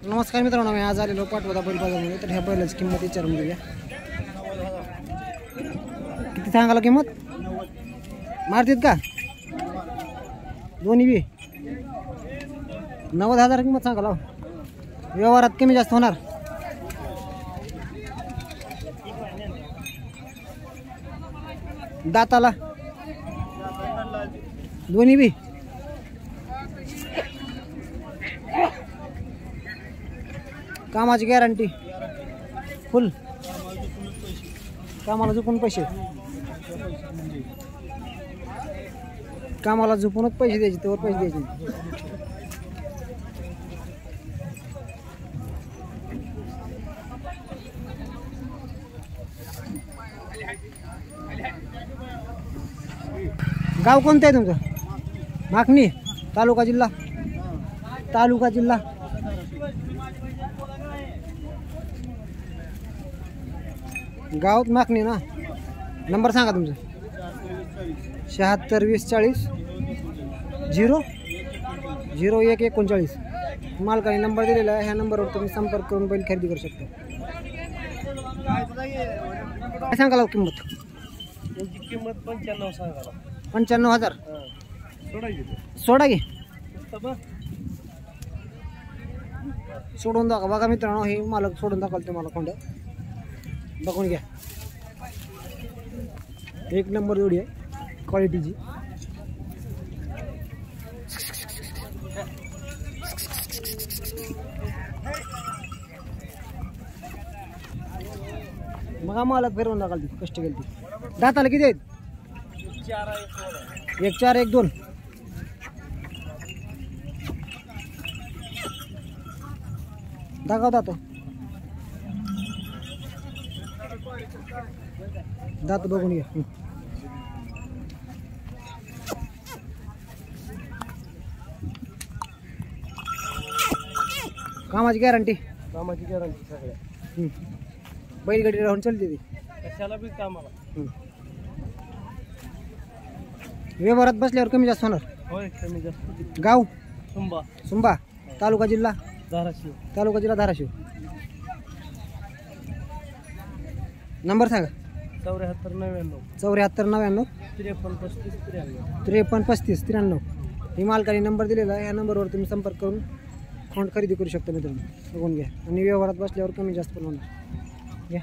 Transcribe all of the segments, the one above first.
नमस्कार मित्रांनो, मी आज आलेलो पाटोदा बैल बाजारमध्ये. तर ह्या बैलाची किंमत विचारून घेऊया. किती सांगाला किंमत? मारतीत का दोन्ही बी? 90,000 किंमत सांगाला. व्यवहारात कमी जास्त होणार. दाताला दोन्ही बी? कामाची गॅरंटी फुल? कामाला झोपून पैसे? कामाला झोपूनच पैसे द्यायचे, तेव्हा पैसे द्यायचे. गाव कोणतं आहे तुमचं? माखणी तालुका जिल्हा? तालुका जिल्हा गावात माखणी ना. नंबर सांगा तुमचा. 76 20 40 001 39. मालकाने नंबर दिलेला आहे. ह्या नंबरवर तुम्ही संपर्क करून बैल खरेदी करू शकता. काय सांगाल किंमत? त्यांची किंमत 95 सांगाला. 95,000 सोडा घे. सोडून दाखवा. बघा मित्रांनो, हे मालक सोडून दाखवाल तुम्हाला कोंड. बघून घ्या. एक नंबर जोडी आहे क्वालिटीची. मग मालक फिरवून दाखवाल ती कष्ट केली ती. दाताला किती आहेत? 1 4 1 2. दाखव दात. दात बघून घ्या. कामाची गॅरंटी? कामाची गॅरंटी सगळ्या. बैलगाडी राहून चालते ती. कशाला बी कामाला. व्यवहारात बसल्यावर कमी जास्त होणार. होय, कमी जास्त. गाव? सुंबा. सुंबा तालुका जिल्हा? धाराशिव. तालुका जिल्हा धाराशिव. नंबर सांगा. 74 99 74 99 53 35 93. 53 35 93. ही मालकाने नंबर दिलेला आहे. ह्या नंबरवर तुम्ही संपर्क करून खोंड खरेदी करू शकता मित्रांनो. बघून घ्या. आणि व्यवहारात बसल्यावर कमी जास्त पण होणार. घ्या.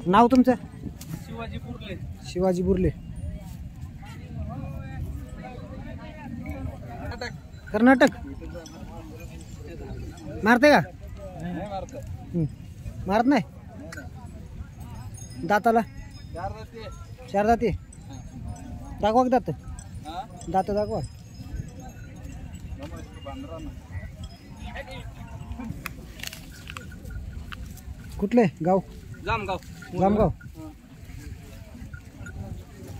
नाव तुमचं? शिवाजी बुर्ले. शिवाजी बुर्ले. कर्नाटक? मारते का? मारत नाही. दाताला? 4 दाते. दाखवा की दात. दात दाखवा. कुठले गाव? जामगाव. जामगाव.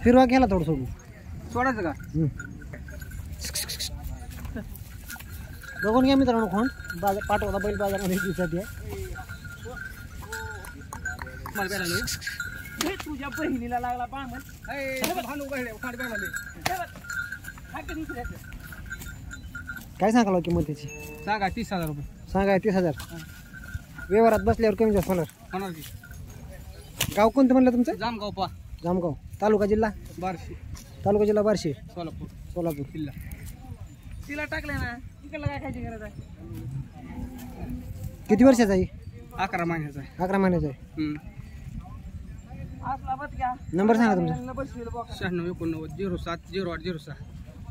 फिरवा गेला थोडं सोडून. सोडायचं का? बघून घ्या मित्रांनो खोंड. बाजार पाठवता बैल बाजारमध्ये दिसत आहे. तुझ्या बहिणीला लागला बांधून. काय सांगाल किंमत त्याची? सांगा 30,000 रुपये. सांगा 30,000. व्यवहारात बसल्यावर कमी जास्त होणार. होणार की. गाव कोणतं म्हणलं तुमचं? जामगाव पा. जामगाव. तालुका जिल्हा? बार्शी. तालुका जिल्हा बार्शी. सोलापूर. सोलापूर जिल्हा. तिला टाकले ना. तिकडला काय खायची गरज आहे? किती वर्षाचा आहे? 11 महिन्याचा आहे. 11 महिन्याचा आहे. नंबर सांगा तुमचा. 96 89 07 08 06.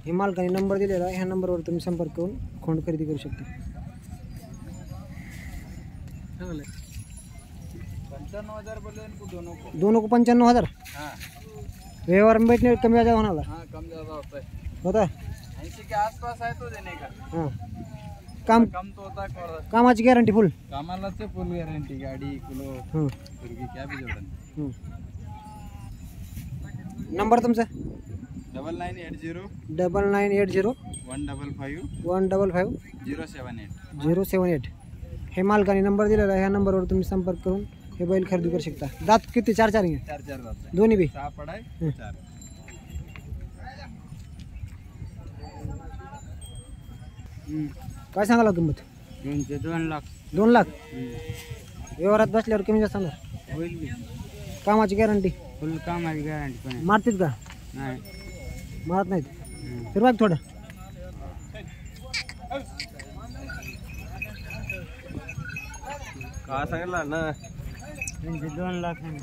हे मालकाने नंबर दिलेला आहे. ह्या नंबरवर तुम्ही संपर्क करून खोंड खरेदी करू शकता. 95,000 बोले इनको दोनों को. दोनों को 95,000. हाँ. व्यवहार में बैठने कमी ज्यादा होणार हाँ, कम ज़्यादा होता है. होता? 80 के आसपास है तो देने का. हां. काम कम तो होता है. कामाची गॅरंटी फुल? कामाला ते फुल गॅरंटी. गाडी किलो हां. मुर्गी क्या भी जोड़न. नंबर तुमचा? 9980 9980 155 155 078. 078. हे मालकाने नंबर दिलेला आहे. ह्या नंबरवर तुम्ही संपर्क करून हे बैल खरेदी करू शकता. दात किती? 4 4 आहे? 4 4 दात. दोन्ही बी? 6 पडाय 4. काय सांगायला किंमत? त्यांचे 2 लाख 2 लाख. व्यवहारात बसल्यावर कमी जास्त सांगणार. होईल की कामाची गॅरंटी फुल कामाची गॅरंटी पण आहे. मारतील का? नाही मारत नाहीत. फिरवा की थोडं. काय सांगितलं ना? त्यांचे 2 लाख आहे.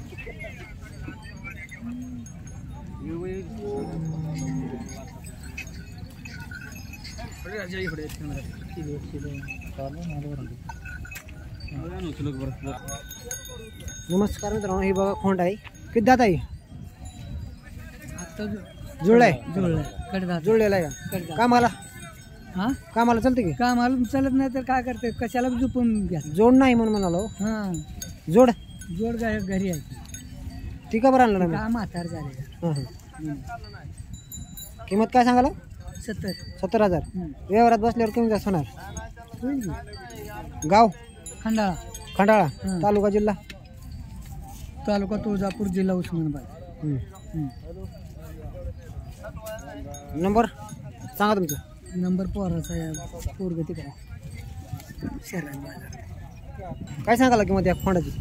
नमस्कार मित्रांनो, ही बघा खोंड आहे. किती दात आहे? जुळलाय. जुळलेला आहे का? कामाला हा कामाला चालते की? कामाला चालत नाही तर काय करते, कशाला झोपून घ्या. जोड नाही म्हणून म्हणालो. हा जोड जोड गाय घरी आहे. ती का बरं आणलं नाही? का म्हातार झाले. किंमत काय सांगाला? 70. 70,000. व्यवहारात बसल्यावर कमी जास्त होणार. होईल की? गाव खंडाळा खंडाळा, हं. तालुका जिल्हा. तालुका तुळजापूर, जिल्हा उस्मानाबाद. नंबर सांगा तुमचा. नंबर पोराचा आहे. पोरगती करा शहरात बाजार. काय सांगाला किंमत या खोंडाची?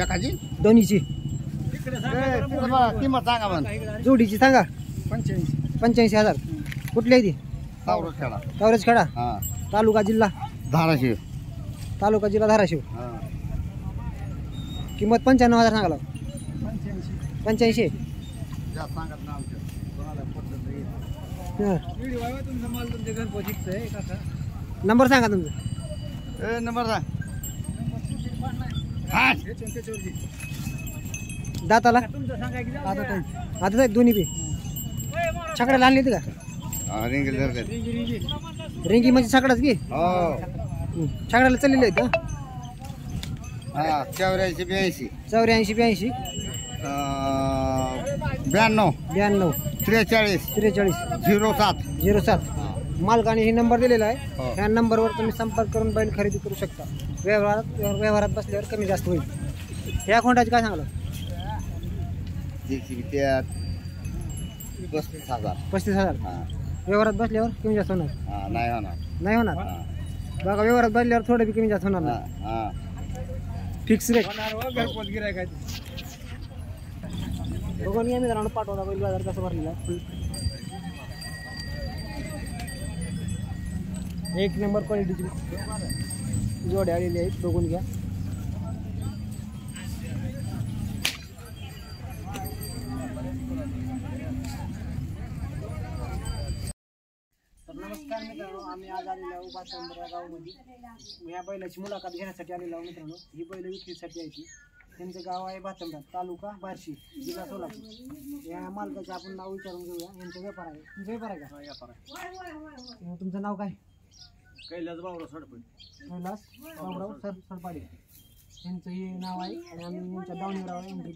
एकाची दोन्हीची किंमत सांगा म्हण. जोडीची सांगा. 85. 85,000. कुठली आहे ती? सावरच खेळा. कवरेज खेडा, हा तालुका जिल्हा. धाराशिव. तालुका जिल्हा धाराशिव. हा किंमत 95,000 सांगाला. 85. जास्त सांगत ना आमच्या कोणाला पद्धत नाही. नंबर सांगा तुमचा. नंबर सांग. दाताला आता काय दोन्ही बी छकड्याला आणली होती का? रिंगल रिंगी म्हणजे छकडाच की. हो छकड्याला चाललेले आहेत का? हा 84 82 84 82 92 92 43 43 07. 07. मालकाने ही नंबर दिलेला आहे. हो. ह्या नंबरवर तुम्ही संपर्क करून बैल खरेदी करू शकता. व्यवहारात बसल्यावर कमी जास्त होईल. ह्या खोंडाची काय सांगलं? 35,000. 35,000. हा व्यवहारात बसल्यावर कमी जास्त होणार. हा नाही होणार. नाही होणार. हा बघा, व्यवहारात बसल्यावर थोडं बी कमी जास्त होणार हा नाही. हा फिक्स रेट. बघून या मित्रांनो, पाठवता बैल बाजार कसं भरलेला आहे. एक नंबर क्वालिटीची जोड्या आलेली आहेत. बघून घ्या. तर नमस्कार मित्रांनो, आम्ही आज आलेलो आहोत बासंबर या गावामध्ये. या बैलाची मुलाखत घेण्यासाठी आलेलो आहोत मित्रांनो. ही बैल विक्रीसाठी आहे. त्यांचं गाव आहे भातंबरा, तालुका बार्शी, जिल्हा सोलापूर. या मालकाचे आपण नाव विचारून घेऊया. यांचा व्यापार आहे. तुमचा व्यापार आहे का? व्यापार आहे. तुमचं नाव काय? कैलास बाबराव सडपे. कैलास बाबराव सरपाडे यांचं हे नाव आहे. आणि आम्ही यांच्या दावणीवर आहे.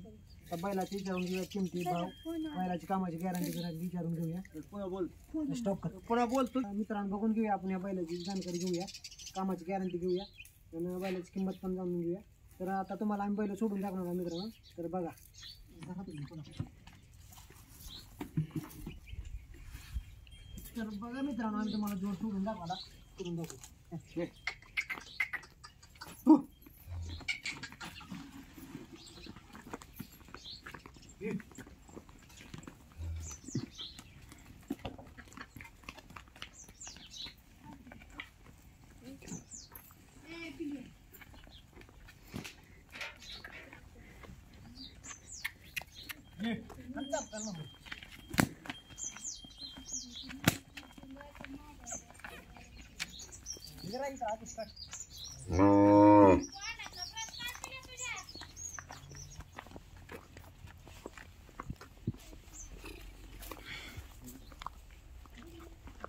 त्या बैलाची विचारून घेऊया. किमती, भाव, बैलाची कामाची गॅरंटी विचारून घेऊया. स्टॉप कर. पुन्हा बोलतो मित्रांनो. बघून घेऊया आपण या बैलाची जानकारी घेऊया. कामाची गॅरंटी घेऊया. आणि बैलाची किंमत पण जाणून घेऊया. तर आता तुम्हाला आम्ही बैल सोडून टाकणार आहे मित्रांनो. तर बघा. तर बघा मित्रांनो, आम्ही तुम्हाला जोड सोडून दाखवायला करून दाखवू.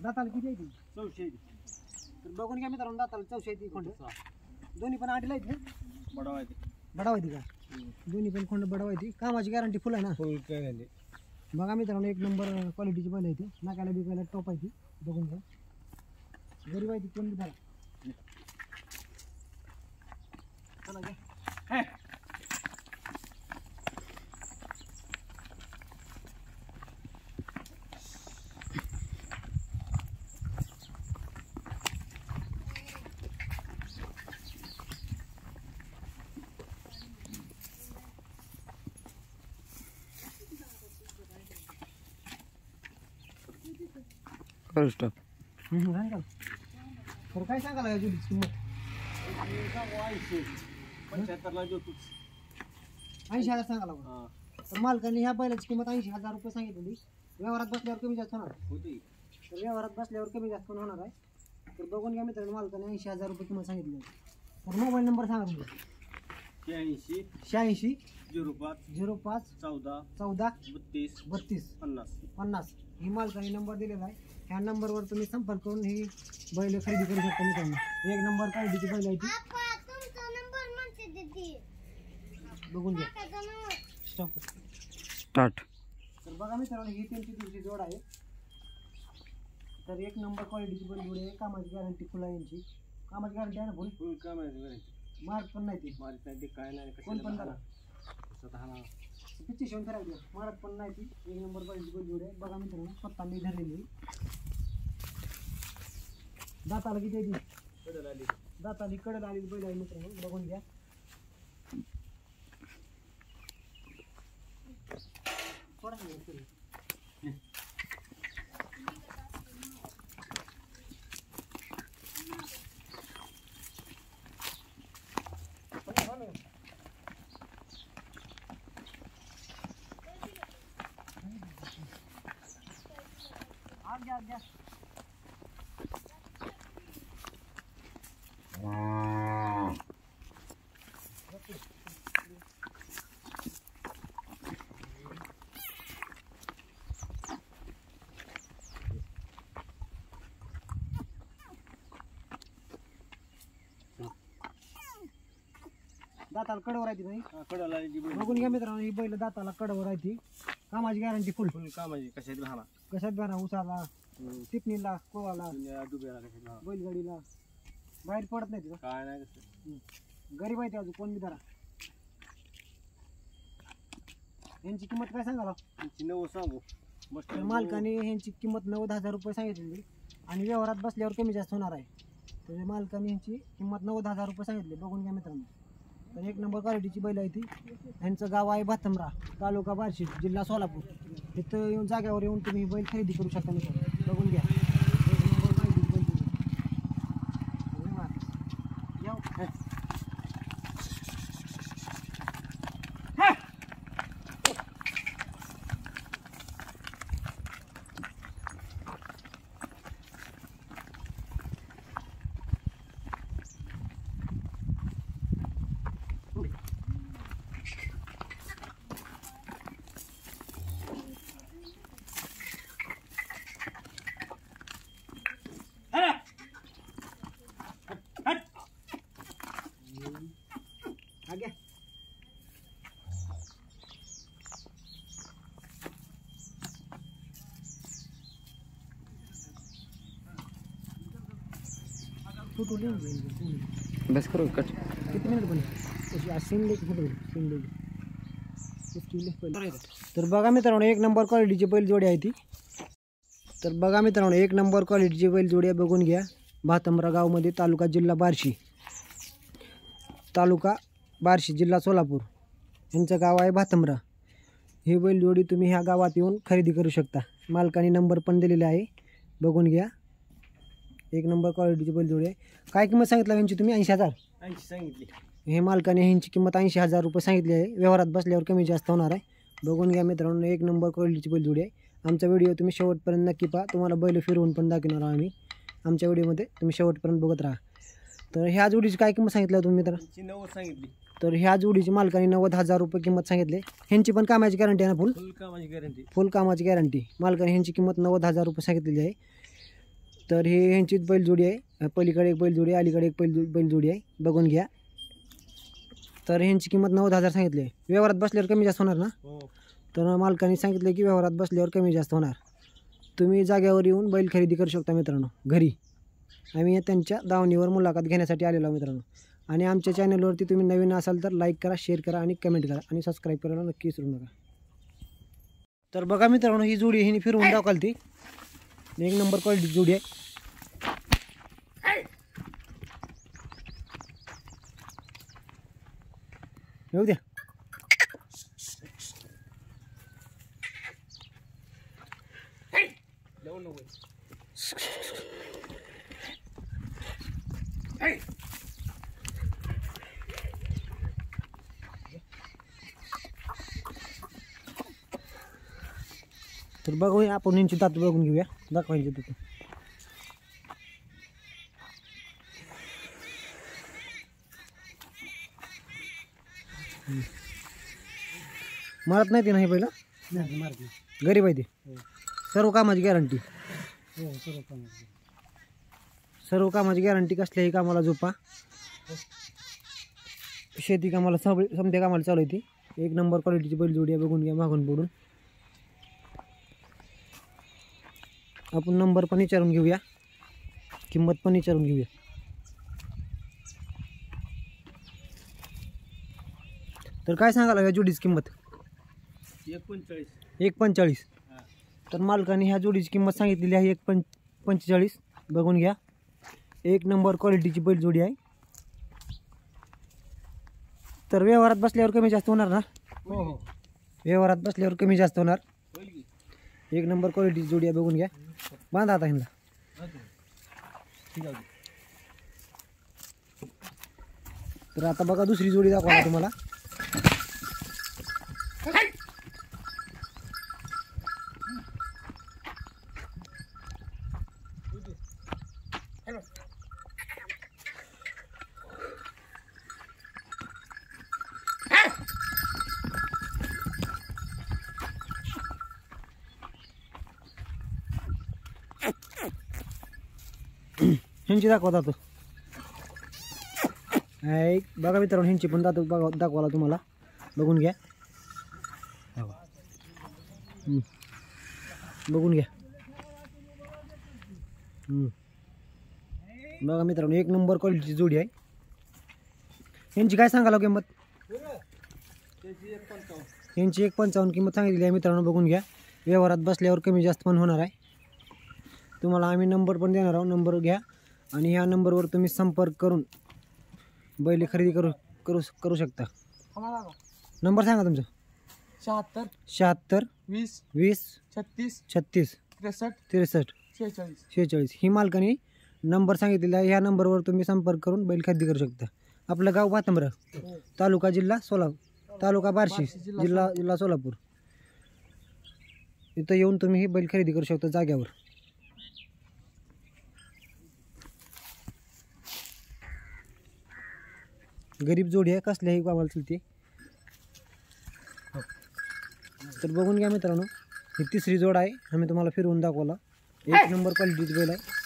दाताला किती आहे ती? 400. तर बघून घ्या मित्रांनो, दाताला 400 आहे ती खोंड. दोन्ही पण आडीला आहेत ना? बडावायती का? दोन्ही पण खोंड बडावायती. कामाची गॅरंटी फुल आहे ना? फुल काय झाली. बघा मित्रांनो, एक नंबर क्वालिटीची बैल आहे ती. नाकाला बिकायला टॉप आहे ती. बघून घ्या. गरीब आहे ती. कोण बी चला घ्या. फुल स्टॉप. सांगा तर काय सांगायला या जोडीची किंमत 75ला देतो. 80,000 सांगायला बघा. तर मालकाने ह्या बैलाची किंमत 80,000 रुपये सांगितलेली. व्यवहारात बसल्यावर कमी जास्त होणार. तर व्यवहारात बसल्यावर कमी जास्त पण होणार आहे. तर बघून घ्या मित्रांनो, मालकाने 80,000 रुपये किंमत सांगितली आहे. तर मोबाईल नंबर सांगा तुमचा. 86 86 05 05 14 14 32 32 50. 50 ही मालकाने नंबर दिलेला आहे. ह्या नंबरवर तुम्ही संपर्क करून ही बैल खरेदी करू शकता मित्रांनो. एक नंबर क्वालिटीची बैल आहे ती. बघून घ्या. स्टार्ट. तर बघा मित्रांनो, ही त्यांची दुसरी जोड आहे. तर एक नंबर क्वालिटीची बैल जोड आहे. कामाची गॅरंटी फुल आहे यांची. कामाची गॅरंटी आहे ना फुल? फुल काम आहे. मार्क पण नाही ती. मारित नाही ते काय नाही. कोण पण करा. स्वतः ना पिच्ची शिवून फिरायला मारत पण नाही ती. एक नंबर क्वालिटीची बैल जोड आहे. बघा मित्रांनो, स्वतः मी धरलेली. दाताला किती आहे ती? कडल आली. दाताली कडल आलेली बैल आहे मित्रांनो. बघून घ्या. थोडा घ्या. दाताला कडवर आहे ती नाही. कडल आली. बघून घ्या मित्रांनो, ही बैल दाताला कडवर आहे ती. कामाची गॅरंटी फुल. फुल कामाची. कशात भाला कशात बरा उसाला, टिपणीला, कोवाला, डुब्याला कशात भाला बैलगाडीला बाहेर पडत नाही तिथं. काय नाही कसं. गरीब आहे ते अजून कोण बी धरा. यांची किंमत काय सांगाला? त्यांची 90 सांगू. मस्त तर मालकाने यांची किंमत 90,000 रुपये सांगितलेली आणि व्यवहारात बसल्यावर कमी जास्त होणार आहे. तर मालकाने यांची किंमत 90,000 रुपये सांगितली. बघून घ्या मित्रांनो. तर एक नंबर क्वालिटीची बैल आहे ती. यांचं गाव आहे भातमरा, तालुका बार्शी, जिल्हा सोलापूर. तिथं येऊन जाग्यावर येऊन तुम्ही बैल खरेदी करू शकता मित्रांनो. बघून घ्या. एक नंबर क्वालिटीची बैल धन्यवाद. आगे फोटो लिहून बस करू कट. किती मिनिट बने सिंगले फोटो सिंगले. तर बघा मित्रांनो, एक नंबर क्वालिटीची बैल जोडी आहे ती. तर बघा मित्रांनो, एक नंबर क्वालिटीची बैल जोडी आहे. बघून घ्या. भातमरा गावमध्ये, तालुका जिल्हा बार्शी, तालुका बार्शी, जिल्हा सोलापूर. यांचं गाव आहे भातमरा. ही बैल जोडी तुम्ही ह्या गावात येऊन खरेदी करू शकता. मालकाने नंबर पण दिलेला आहे. बघून घ्या. एक नंबर क्वालिटीची बैल जोडी आहे. काय किंमत सांगितलं यांची तुम्ही? 80,000 सांगितली. हे मालकाने ह्यांची किंमत 80,000 रुपये सांगितली आहे. व्यवहारात बसल्यावर कमी जास्त होणार आहे. बघून घ्या मित्रांनो, एक नंबर क्वालिटीची बैल जोडी आहे. आमचा व्हिडिओ तुम्ही शेवटपर्यंत नक्की पहा. तुम्हाला बैल फिरवून पण दाखवणार आहोत आम्ही आमच्या व्हिडिओमध्ये. तुम्ही शेवटपर्यंत बघत राहा. तर ह्या जोडीची काय किंमत सांगितलं तुम्ही मित्र? 90 सांगितली. तर ह्या जोडीची मालकाने 90,000 रुपये किंमत सांगितली. ह्यांची पण कामाची गॅरंटी आहे ना? फुल फुल कामाची गॅरंटी. फुल कामाची गॅरंटी. मालकाने ह्यांची किंमत 90,000 रुपये सांगितलेली आहे. तर हे ह्यांचीच बैलजोडी आहे. पलीकडे एक बैलजोडी आहे, अलीकडे एक बैलजोडी आहे. बघून घ्या. तर ह्यांची किंमत 90,000 सांगितली आहे. व्यवहारात बसल्यावर कमी जास्त होणार ना? हो. तर मालकाने सांगितलं की व्यवहारात बसल्यावर कमी जास्त होणार. तुम्ही जाग्यावर येऊन बैल खरेदी करू शकता मित्रांनो घरी. आम्ही त्यांच्या दावणीवर मुलाखत घेण्यासाठी आलेलो आहोत मित्रांनो. आणि आमच्या चॅनलवरती तुम्ही नवीन असाल तर लाईक करा, शेअर करा आणि कमेंट करा आणि सबस्क्राईब करायला नक्की विसरू नका. तर बघा मित्रांनो, ही जोडी हिने फिरवून दाखवाल ती. एक नंबर क्वालिटी जोडी आहे. येऊ द्या. तर बघूया आपण यांची दात बघून घेऊया. दाखवायची तिथे मारत नाही ते नाही पहिलं मारत नाही. गरीब आहे ते. सर्व कामाची गॅरंटी. हो सर्व कामाची. सर्व कामाची गॅरंटी. कसल्याही कामाला झोपा. शेती कामाला समध्या कामाला चालू आहे ती. एक नंबर क्वालिटीची बैलजोडी आहे. बघून घ्या मागून पुढून. आपण नंबर पण विचारून घेऊया. किंमत पण विचारून घेऊया. तर काय सांगायला या जोडीची किंमत? 1.45. तर मालकाने ह्या जोडीची किंमत सांगितलेली आहे 1.45. बघून घ्या. एक नंबर क्वालिटीची बैलजोडी आहे. तर व्यवहारात बसल्यावर कमी जास्त होणार ना? हो हो. व्यवहारात बसल्यावर कमी जास्त होणार. एक नंबर क्वालिटीची जोडी आहे. बघून घ्या. बांधा आता ह्यांना. तर आता बघा दुसरी जोडी दाखवा तुम्हाला. ह्यांची दाखवा दातो. बघा मित्रांनो ह्यांची पण दातो दाखवाला तुम्हाला. बघून घ्या. बघून घ्या. बघा मित्रांनो एक नंबर क्वालिटीची जोडी आहे. यांची काय सांगायला किंमत? यांची 1.55 किंमत सांगितली आहे मित्रांनो. बघून घ्या. व्यवहारात बसल्यावर कमी जास्त पण होणार आहे. तुम्हाला आम्ही नंबर पण देणार आहोत. नंबर घ्या आणि ह्या नंबरवर तुम्ही संपर्क करून बैल खरेदी करू शकता. नंबर सांगा तुमचा. 76 20 36 63 46. ही मालकाने नंबर सांगितलेला आहे. ह्या नंबरवर तुम्ही संपर्क करून बैल खरेदी करू शकता. आपलं गाव भातंब्रा, तालुका जिल्हा तालुका बार्शी, जिल्हा सोलापूर. इथं येऊन तुम्ही ही बैल खरेदी करू शकता जाग्यावर. गरीब जोडी आहे. कसल्याही कामाला चलते. तर बघून घ्या मित्रांनो. ही तिसरी जोड आहे. आम्ही तुम्हाला फिरवून दाखवला. एक नंबर क्वालिटीची बैल आहे.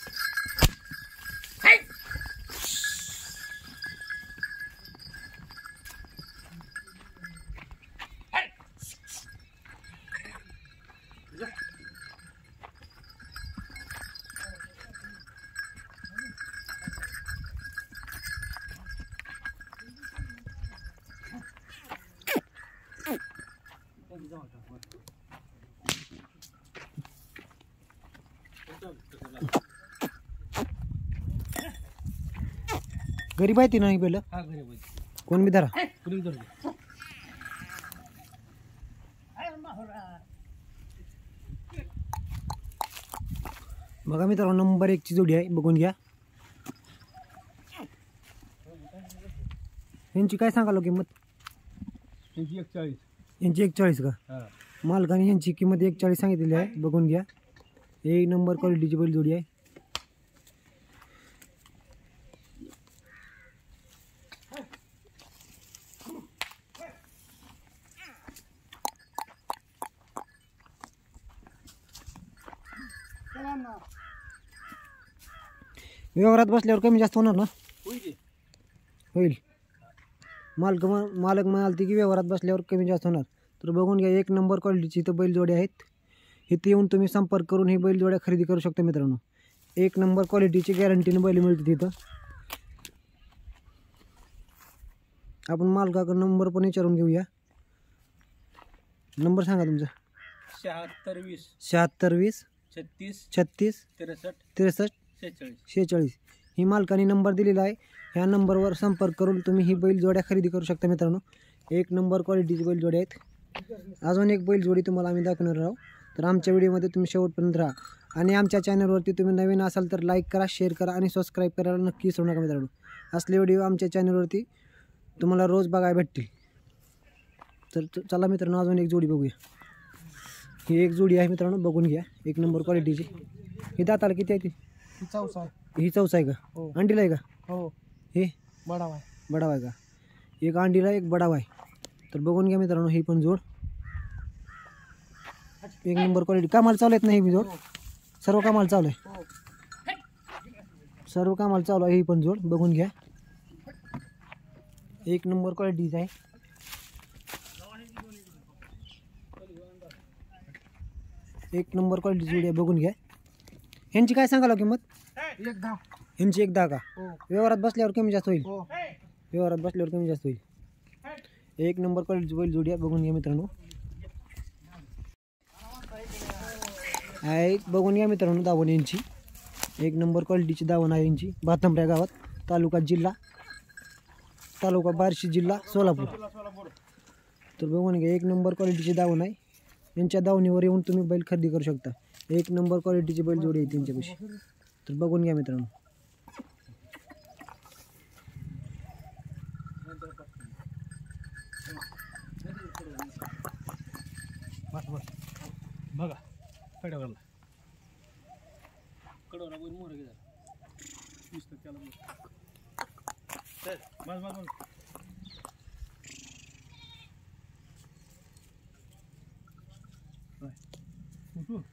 गरीब आहे ती नाही पहिलं. कोण बी धरा. बघा मित्रांनो नंबर 1 ची जोडी आहे. बघून घ्या. यांची काय सांगालो किंमत? यांची 41. यांची 41 का? मालकाने यांची किंमत 41 सांगितलेली आहे. बघून घ्या. एक नंबर क्वालिटीची बैल जोडी आहे. व्यवहारात बसल्यावर कमी जास्त होणार ना? होईल. मालक म्हणालते की व्यवहारात बसल्यावर कमी जास्त होणार. तर बघून घ्या. एक नंबर क्वालिटीची इथं बैलजोड्या आहेत. इथे येऊन तुम्ही संपर्क करून ही बैलजोड्या खरेदी करू शकता मित्रांनो. एक नंबर क्वालिटीची गॅरंटीने बैल मिळते तिथं. आपण मालकाकडे नंबर पण विचारून घेऊया. नंबर सांगा तुमचा. 76 20 36 63 46. ही मालकाने नंबर दिलेला आहे. ह्या नंबरवर संपर्क करून तुम्ही ही बैलजोड्या खरेदी करू शकता मित्रांनो. एक नंबर क्वालिटीची बैलजोड्या आहेत. अजून एक बैलजोडी तुम्हाला आम्ही दाखवणार आहोत. तर आमच्या व्हिडिओमध्ये तुम्ही शेवटपर्यंत राहा. आणि आमच्या चॅनलवरती तुम्ही नवीन असाल तर लाईक करा, शेअर करा आणि सबस्क्राईब करायला नक्की विसरू नका मित्रांनो. असले व्हिडिओ आमच्या चॅनलवरती तुम्हाला रोज बघायला भेटतील. तर चला मित्रांनो अजून एक जोडी बघूया. ही एक जोडी आहे मित्रांनो, बघून घ्या. एक नंबर क्वालिटीची. ही दाताला किती आहे ती? ही चौसा आहे. ही चौसा आहे का? हो. अंडीला आहे का? हो. हे बडावा आहे. बडावा आहे का? एक अंडीला एक बडावा आहे. तर बघून घ्या मित्रांनो ही पण जोड. एक नंबर क्वालिटी. कामाला चालू आहेत नाही ही जोड? सर्व कामाला चालू आहे. सर्व कामाला चालू आहे ही पण जोड. बघून घ्या. एक नंबर क्वालिटीच आहे. एक नंबर क्वालिटी जोडी आहे. बघून घ्या. ह्यांची काय सांगाल किंमत? 1.10. ह्यांची 1.10 का? हो. व्यवहारात बसल्यावर कमी जास्त होईल. हो. व्यवहारात बसल्यावर कमी जास्त होईल. एक नंबर क्वालिटीची बैल जोडी आहे. बघून घ्या मित्रांनो. आहे बघून घ्या मित्रांनो दावण यांची. एक नंबर क्वालिटीची दावण आहे यांची. भातंबऱ्या गावात, तालुका बार्शी, जिल्हा सोलापूर. तर बघून घ्या एक नंबर क्वालिटीची दावण आहे. यांच्या दावणीवर येऊन तुम्ही बैल खरेदी करू शकता. एक नंबर क्वालिटीची बैल जोडी आहे त्यांच्यापाशी. तर बघून घ्या मित्रांनो. बघा कड्यावरला बस